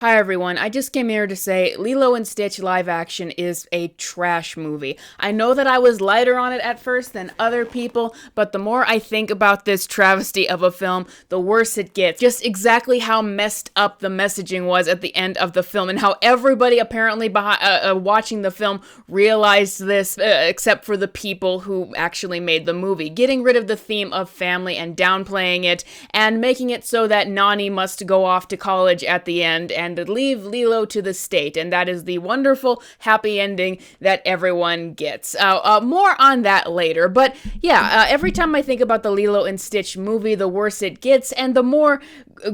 Hi everyone, I just came here to say Lilo and Stitch live action is a trash movie. I know that I was lighter on it at first than other people, but the more I think about this travesty of a film, the worse it gets. Just exactly how messed up the messaging was at the end of the film, and how everybody apparently watching the film realized this, except for the people who actually made the movie. Getting rid of the theme of family and downplaying it, and making it so that Nani must go off to college at the end and leave Lilo to the state, and that is the wonderful happy ending that everyone gets. More on that later, but yeah, every time I think about the Lilo and Stitch movie, the worse it gets, and the more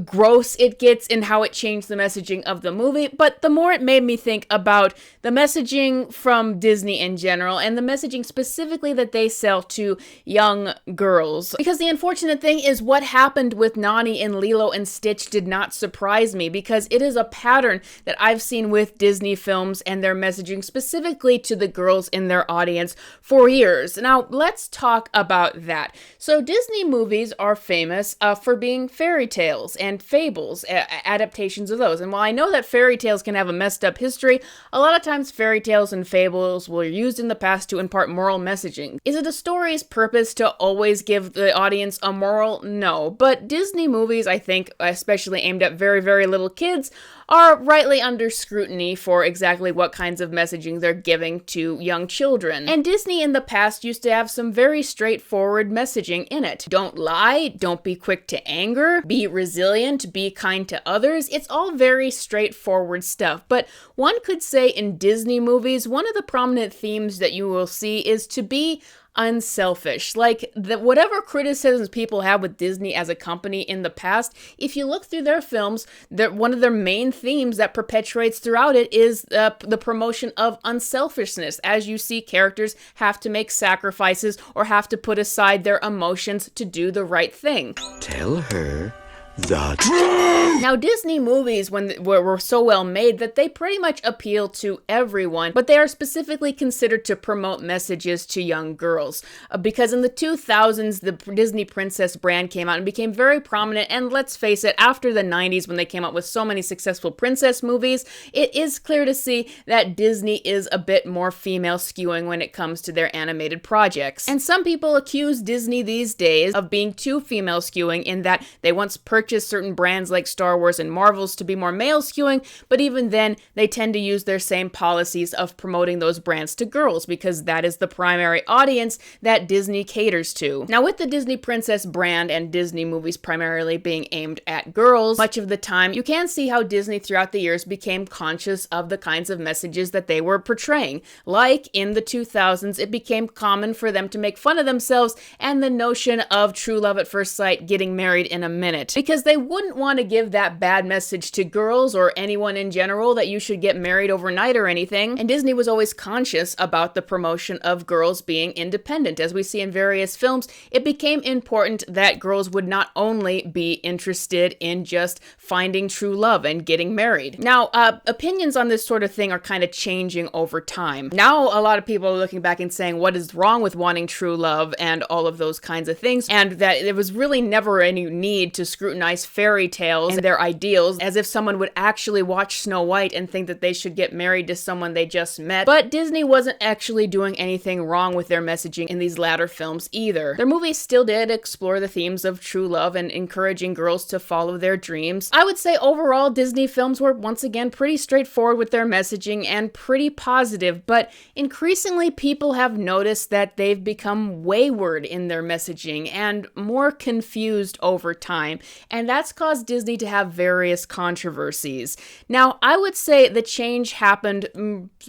gross it gets in how it changed the messaging of the movie, but the more it made me think about the messaging from Disney in general, and the messaging specifically that they sell to young girls. Because the unfortunate thing is what happened with Nani in Lilo and Stitch did not surprise me, because it is a pattern that I've seen with Disney films and their messaging specifically to the girls in their audience for years. Now, let's talk about that. So Disney movies are famous for being fairy tales and fables, adaptations of those. And while I know that fairy tales can have a messed up history, a lot of times fairy tales and fables were used in the past to impart moral messaging. Is it a story's purpose to always give the audience a moral? No. But Disney movies, I think, especially aimed at very, very little kids, are rightly under scrutiny for exactly what kinds of messaging they're giving to young children. And Disney in the past used to have some very straightforward messaging in it. Don't lie, don't be quick to anger, be resilient, be kind to others. It's all very straightforward stuff. But one could say in Disney movies, one of the prominent themes that you will see is to be unselfish. Like, whatever criticisms people have with Disney as a company in the past, if you look through their films, one of their main themes that perpetuates throughout it is the promotion of unselfishness, as you see characters have to make sacrifices or have to put aside their emotions to do the right thing. Tell her the truth! Now, Disney movies were so well made that they pretty much appeal to everyone, but they are specifically considered to promote messages to young girls. Because in the 2000s, the Disney Princess brand came out and became very prominent, and let's face it, after the 90s when they came out with so many successful princess movies, it is clear to see that Disney is a bit more female skewing when it comes to their animated projects. And some people accuse Disney these days of being too female skewing in that they once purchased certain brands like Star Wars and Marvel's to be more male skewing, but even then, they tend to use their same policies of promoting those brands to girls because that is the primary audience that Disney caters to. Now, with the Disney Princess brand and Disney movies primarily being aimed at girls, much of the time, you can see how Disney throughout the years became conscious of the kinds of messages that they were portraying. Like in the 2000s, it became common for them to make fun of themselves and the notion of true love at first sight, getting married in a minute. Because they wouldn't want to give that bad message to girls or anyone in general that you should get married overnight or anything. And Disney was always conscious about the promotion of girls being independent. As we see in various films, it became important that girls would not only be interested in just finding true love and getting married. Now, opinions on this sort of thing are kind of changing over time. Now, a lot of people are looking back and saying, what is wrong with wanting true love and all of those kinds of things, and that there was really never any need to scrutinize fairy tales and their ideals, as if someone would actually watch Snow White and think that they should get married to someone they just met. But Disney wasn't actually doing anything wrong with their messaging in these latter films either. Their movies still did explore the themes of true love and encouraging girls to follow their dreams. I would say overall, Disney films were once again pretty straightforward with their messaging and pretty positive, but increasingly people have noticed that they've become wayward in their messaging and more confused over time. And that's caused Disney to have various controversies. Now, I would say the change happened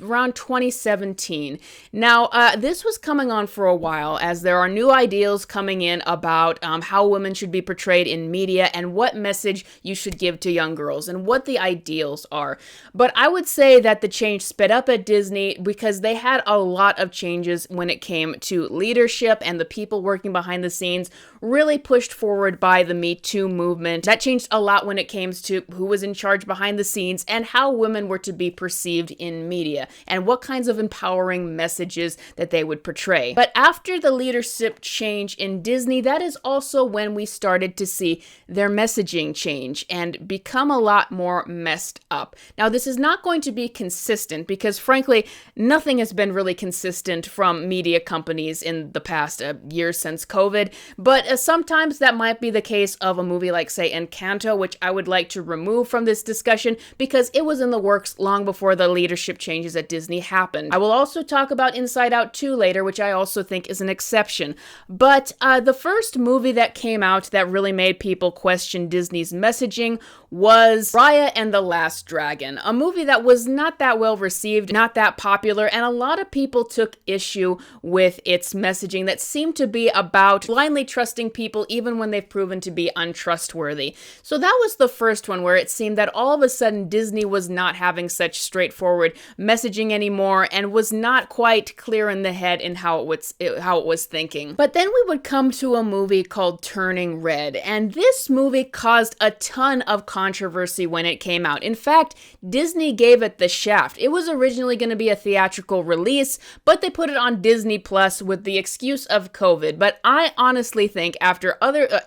around 2017. Now, this was coming on for a while as there are new ideals coming in about how women should be portrayed in media and what message you should give to young girls and what the ideals are. But I would say that the change sped up at Disney because they had a lot of changes when it came to leadership, and the people working behind the scenes really pushed forward by the Me Too movement. That changed a lot when it came to who was in charge behind the scenes and how women were to be perceived in media and what kinds of empowering messages that they would portray. But after the leadership change in Disney, that is also when we started to see their messaging change and become a lot more messed up. Now, this is not going to be consistent because, frankly, nothing has been really consistent from media companies in the past years since COVID, but sometimes that might be the case of a movie like, say, Encanto, which I would like to remove from this discussion because it was in the works long before the leadership changes at Disney happened. I will also talk about Inside Out 2 later, which I also think is an exception. But the first movie that came out that really made people question Disney's messaging was Raya and the Last Dragon, a movie that was not that well received, not that popular, and a lot of people took issue with its messaging that seemed to be about blindly trusting people even when they've proven to be untrustworthy. So that was the first one where it seemed that all of a sudden Disney was not having such straightforward messaging anymore and was not quite clear in the head in how it was thinking. But then we would come to a movie called Turning Red, and this movie caused a ton of controversy when it came out. In fact, Disney gave it the shaft. It was originally going to be a theatrical release, but they put it on Disney Plus with the excuse of COVID. But I honestly think after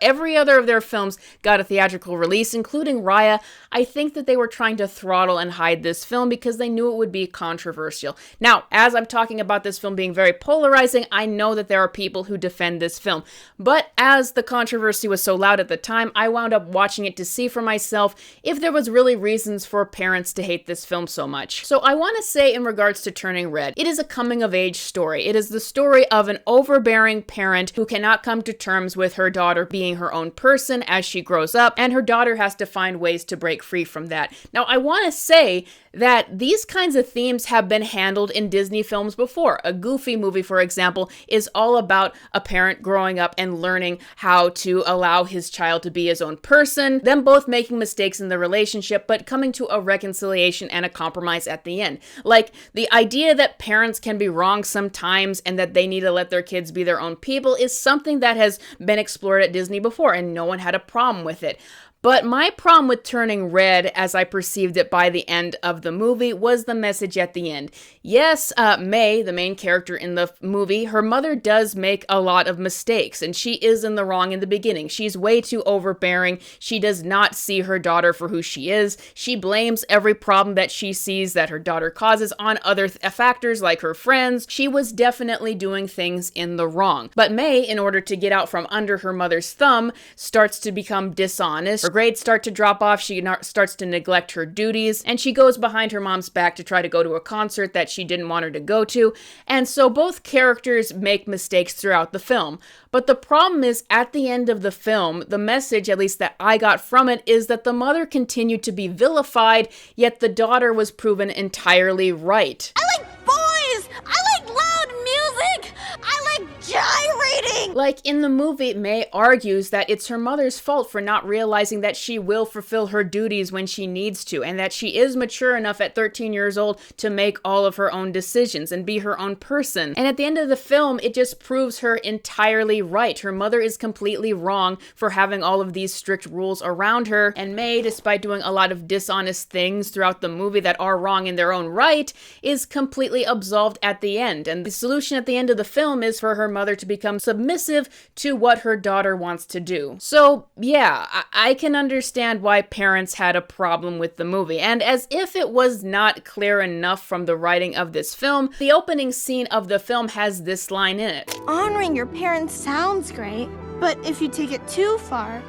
every other of their films got a theatrical release, including Raya, I think that they were trying to throttle and hide this film because they knew it would be controversial. Now, as I'm talking about this film being very polarizing, I know that there are people who defend this film. But as the controversy was so loud at the time, I wound up watching it to see for myself if there was really reasons for parents to hate this film so much. So I want to say in regards to Turning Red, it is a coming-of-age story. It is the story of an overbearing parent who cannot come to terms with her daughter being her own person as she grows up, and her daughter has to find ways to break free from that. Now, I want to say that these kinds of themes have been handled in Disney films before. A Goofy movie, for example, is all about a parent growing up and learning how to allow his child to be his own person, them both making mistakes in the relationship, but coming to a reconciliation and a compromise at the end. Like, the idea that parents can be wrong sometimes and that they need to let their kids be their own people is something that has been explored at Disney before, and no one had a problem with it. But my problem with Turning Red, as I perceived it by the end of the movie, was the message at the end. Yes, May, the main character in the movie, her mother does make a lot of mistakes, and she is in the wrong in the beginning. She's way too overbearing. She does not see her daughter for who she is. She blames every problem that she sees that her daughter causes on other factors like her friends. She was definitely doing things in the wrong. But May, in order to get out from under her mother's thumb, starts to become dishonest. Her grades start to drop off, she starts to neglect her duties, and she goes behind her mom's back to try to go to a concert that she didn't want her to go to. And so both characters make mistakes throughout the film. But the problem is, at the end of the film, the message, at least that I got from it, is that the mother continued to be vilified, yet the daughter was proven entirely right. I like boys! I like loud music! I like gyrating! Like in the movie, May argues that it's her mother's fault for not realizing that she will fulfill her duties when she needs to, and that she is mature enough at 13 years old to make all of her own decisions and be her own person. And at the end of the film, it just proves her entirely right. Her mother is completely wrong for having all of these strict rules around her, and May, despite doing a lot of dishonest things throughout the movie that are wrong in their own right, is completely absolved at the end. And the solution at the end of the film is for her mother to become submissive to what her daughter wants to do. So yeah, I can understand why parents had a problem with the movie. And as if it was not clear enough from the writing of this film, the opening scene of the film has this line in it. Honoring your parents sounds great, but if you take it too far,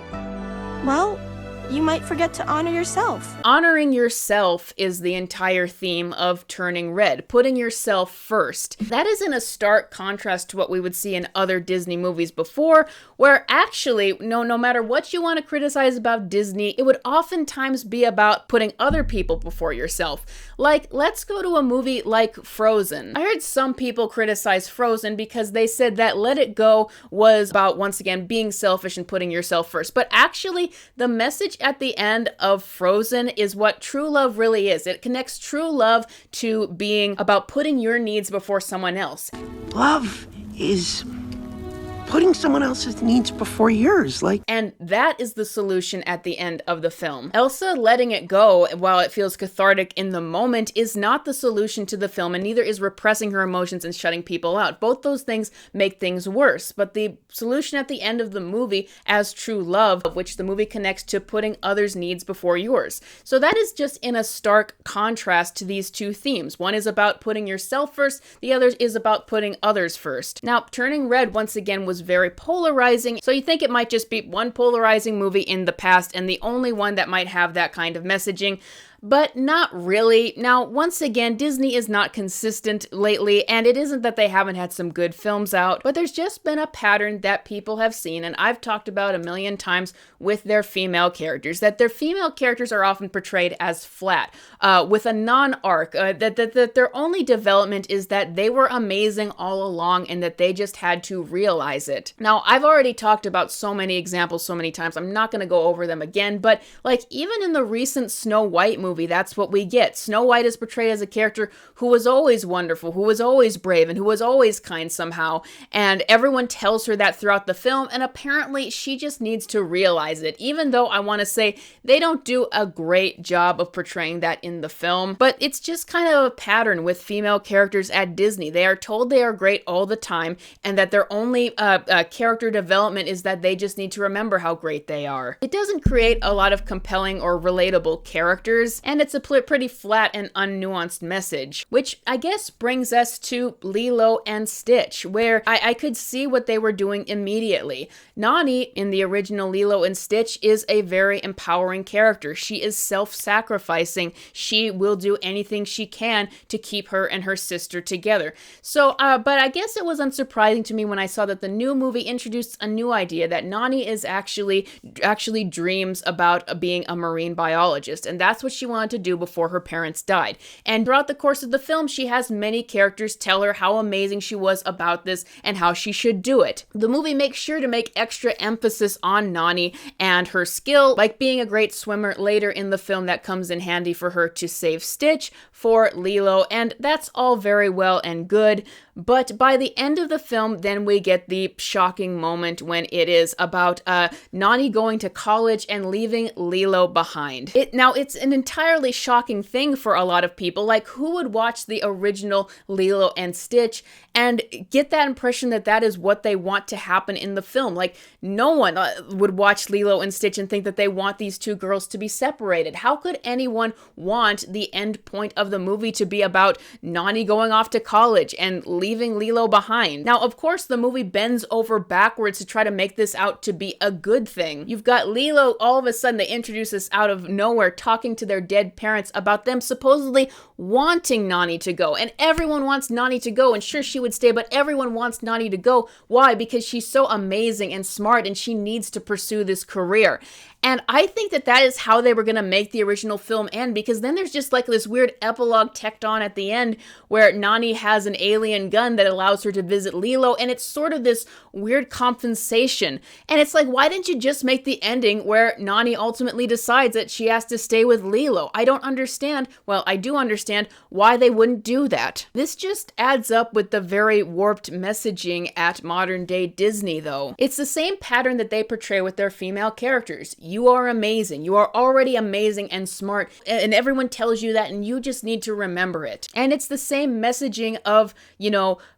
well, you might forget to honor yourself. Honoring yourself is the entire theme of Turning Red, putting yourself first. That is in a stark contrast to what we would see in other Disney movies before, where actually, no matter what you want to criticize about Disney, it would oftentimes be about putting other people before yourself. Like, let's go to a movie like Frozen. I heard some people criticize Frozen because they said that Let It Go was about, once again, being selfish and putting yourself first. But actually, the message at the end of Frozen is what true love really is. It connects true love to being about putting your needs before someone else. Love is putting someone else's needs before yours, like... And that is the solution at the end of the film. Elsa letting it go, while it feels cathartic in the moment, is not the solution to the film, and neither is repressing her emotions and shutting people out. Both those things make things worse, but the solution at the end of the movie, as true love, of which the movie connects to putting others' needs before yours. So that is just in a stark contrast to these two themes. One is about putting yourself first, the other is about putting others first. Now, Turning Red, once again, was very polarizing, so you think it might just be one polarizing movie in the past and the only one that might have that kind of messaging. But not really. Now, once again, Disney is not consistent lately, and it isn't that they haven't had some good films out, but there's just been a pattern that people have seen, and I've talked about a million times with their female characters, that their female characters are often portrayed as flat, with a non-arc, that their only development is that they were amazing all along and that they just had to realize it. Now, I've already talked about so many examples so many times, I'm not going to go over them again, but like even in the recent Snow White movie, that's what we get. Snow White is portrayed as a character who was always wonderful, who was always brave, and who was always kind somehow, and everyone tells her that throughout the film, and apparently she just needs to realize it, even though I want to say they don't do a great job of portraying that in the film, but it's just kind of a pattern with female characters at Disney. They are told they are great all the time, and that their only character development is that they just need to remember how great they are. It doesn't create a lot of compelling or relatable characters, and it's a pretty flat and unnuanced message, which I guess brings us to Lilo and Stitch, where I could see what they were doing immediately. Nani, in the original Lilo and Stitch, is a very empowering character. She is self-sacrificing. She will do anything she can to keep her and her sister together. So, but I guess it was unsurprising to me when I saw that the new movie introduced a new idea, that Nani is actually dreams about being a marine biologist, and that's what she wanted to do before her parents died. And throughout the course of the film, she has many characters tell her how amazing she was about this and how she should do it. The movie makes sure to make extra emphasis on Nani and her skill, like being a great swimmer later in the film that comes in handy for her to save Stitch for Lilo, and that's all very well and good. But by the end of the film, then we get the shocking moment when it is about Nani going to college and leaving Lilo behind. Now, it's an entirely shocking thing for a lot of people. Like, who would watch the original Lilo and Stitch and get that impression that that is what they want to happen in the film? Like, no one would watch Lilo and Stitch and think that they want these two girls to be separated. How could anyone want the end point of the movie to be about Nani going off to college and leaving Lilo behind? Now, of course, the movie bends over backwards to try to make this out to be a good thing. You've got Lilo, all of a sudden they introduce us out of nowhere, talking to their dead parents about them supposedly wanting Nani to go. And everyone wants Nani to go, and sure, she would stay, but everyone wants Nani to go. Why? Because she's so amazing and smart, and she needs to pursue this career. And I think that that is how they were going to make the original film end, because then there's just like this weird epilogue tacked on at the end where Nani has an alien gun that allows her to visit Lilo, and it's sort of this weird compensation. And it's like, why didn't you just make the ending where Nani ultimately decides that she has to stay with Lilo? I don't understand. Well, I do understand why they wouldn't do that. This just adds up with the very warped messaging at modern day Disney, though. It's the same pattern that they portray with their female characters. You are amazing. You are already amazing and smart, and everyone tells you that, and you just need to remember it. And it's the same messaging of,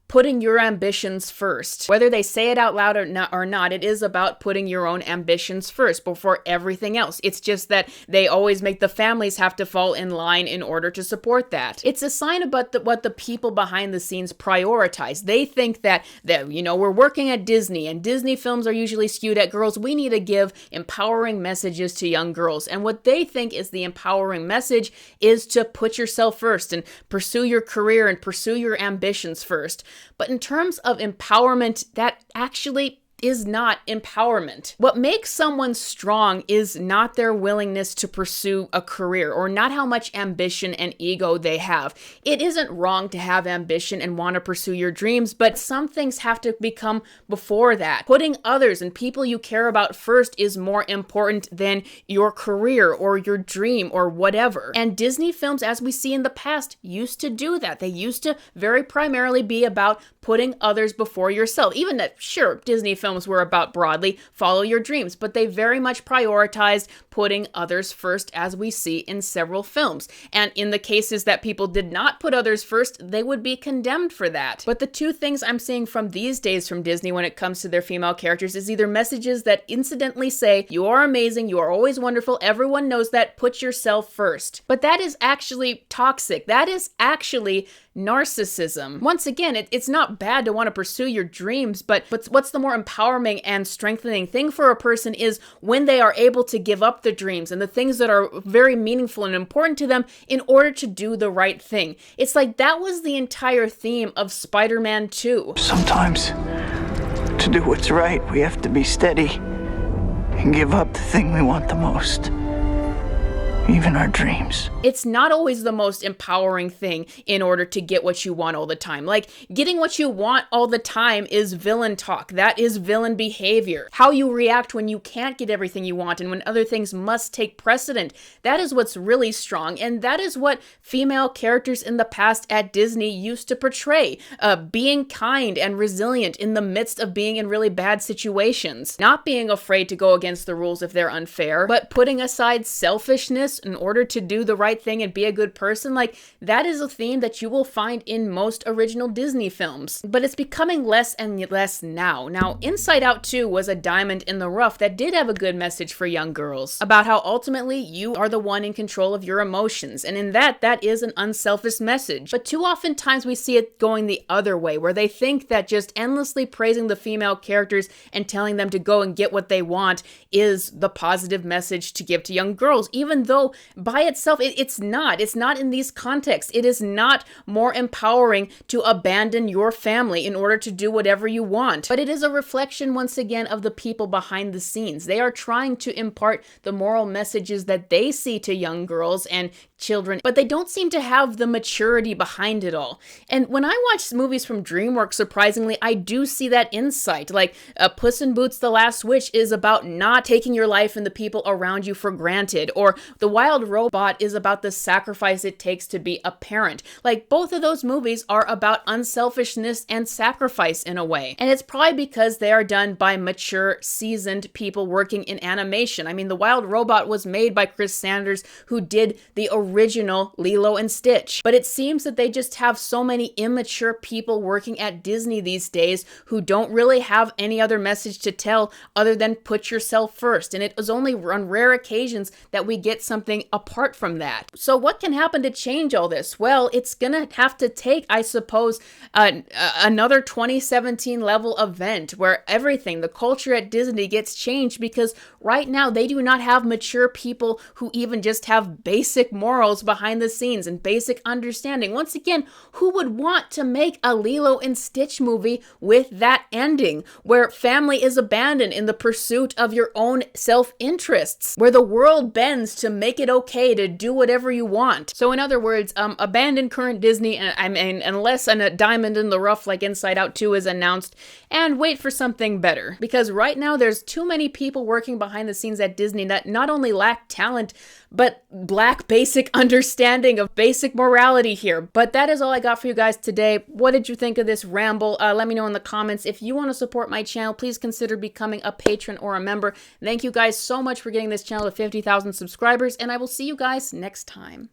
putting your ambitions first. Whether they say it out loud or not, it is about putting your own ambitions first before everything else. It's just that they always make the families have to fall in line in order to support that. It's a sign about what the people behind the scenes prioritize. They think that we're working at Disney, and Disney films are usually skewed at girls. We need to give empowering messages to young girls. And what they think is the empowering message is to put yourself first and pursue your career and pursue your ambitions first. But in terms of empowerment, that actually is not empowerment. What makes someone strong is not their willingness to pursue a career, or not how much ambition and ego they have. It isn't wrong to have ambition and want to pursue your dreams, but some things have to become before that. Putting others and people you care about first is more important than your career or your dream or whatever. And Disney films, as we see in the past, used to do that. They used to very primarily be about putting others before yourself. Even that, sure, Disney films were about broadly follow your dreams, but they very much prioritized putting others first, as we see in several films. And in the cases that people did not put others first, they would be condemned for that. But the two things I'm seeing from these days from Disney when it comes to their female characters is either messages that incidentally say, you are amazing, you are always wonderful, everyone knows that, put yourself first. But that is actually toxic. That is actually narcissism. Once again, it's not bad to want to pursue your dreams, but what's the more empowering and strengthening thing for a person is when they are able to give up the dreams and the things that are very meaningful and important to them in order to do the right thing. It's like that was the entire theme of Spider-Man 2. Sometimes, to do what's right, we have to be steady and give up the thing we want the most. Even our dreams. It's not always the most empowering thing in order to get what you want all the time. Like, getting what you want all the time is villain talk. That is villain behavior. How you react when you can't get everything you want and when other things must take precedent. That is what's really strong. And that is what female characters in the past at Disney used to portray. Being kind and resilient in the midst of being in really bad situations. Not being afraid to go against the rules if they're unfair, but putting aside selfishness in order to do the right thing and be a good person. Like, that is a theme that you will find in most original Disney films. But it's becoming less and less now. Now, Inside Out 2 was a diamond in the rough that did have a good message for young girls about how ultimately you are the one in control of your emotions. And in that is an unselfish message. But too often times we see it going the other way, where they think that just endlessly praising the female characters and telling them to go and get what they want is the positive message to give to young girls, even though by itself, it's not. It's not in these contexts. It is not more empowering to abandon your family in order to do whatever you want. But it is a reflection, once again, of the people behind the scenes. They are trying to impart the moral messages that they see to young girls and children, but they don't seem to have the maturity behind it all. And when I watch movies from DreamWorks, surprisingly, I do see that insight. Like, Puss in Boots: The Last Wish is about not taking your life and the people around you for granted, or The Wild Robot is about the sacrifice it takes to be a parent. Like, both of those movies are about unselfishness and sacrifice in a way. And it's probably because they are done by mature, seasoned people working in animation. I mean, The Wild Robot was made by Chris Sanders, who did the original Lilo and Stitch. But it seems that they just have so many immature people working at Disney these days who don't really have any other message to tell other than put yourself first. And it is only on rare occasions that we get something apart from that. So what can happen to change all this? Well, it's gonna have to take, I suppose, another 2017 level event where everything, the culture at Disney gets changed, because right now they do not have mature people who even just have basic morals behind the scenes and basic understanding. Once again, who would want to make a Lilo and Stitch movie with that ending, where family is abandoned in the pursuit of your own self-interests, where the world bends to make it okay to do whatever you want? So in other words, abandon current Disney, unless a diamond in the rough like Inside Out 2 is announced, and wait for something better. Because right now there's too many people working behind the scenes at Disney that not only lack talent, but lack basic understanding of basic morality here. But that is all I got for you guys today. What did you think of this ramble? Let me know in the comments. If you want to support my channel, please consider becoming a patron or a member. Thank you guys so much for getting this channel to 50,000 subscribers, and I will see you guys next time.